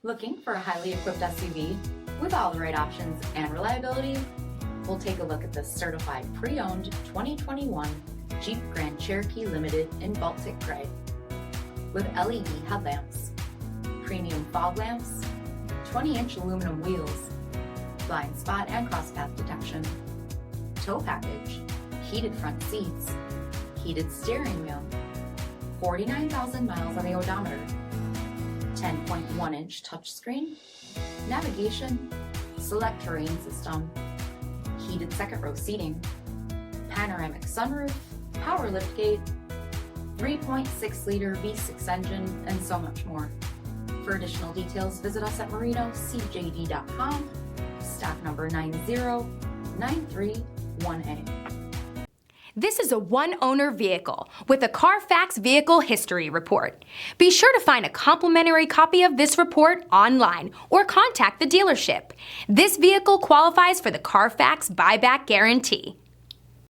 Looking for a highly equipped SUV with all the right options and reliability? We'll take a look at this certified pre-owned 2021 Jeep Grand Cherokee Limited in Baltic Gray. With LED headlamps, premium fog lamps, 20-inch aluminum wheels, blind spot and crosspath detection, tow package, heated front seats, heated steering wheel, 49,000 miles on the odometer, 10.1-inch touchscreen, navigation, select terrain system, heated second row seating, panoramic sunroof, power liftgate, 3.6-liter V6 engine, and so much more. For additional details, visit us at marinocjd.com, stock number 90931A. This is a one-owner vehicle with a CARFAX Vehicle History Report. Be sure to find a complimentary copy of this report online or contact the dealership. This vehicle qualifies for the CARFAX Buyback Guarantee.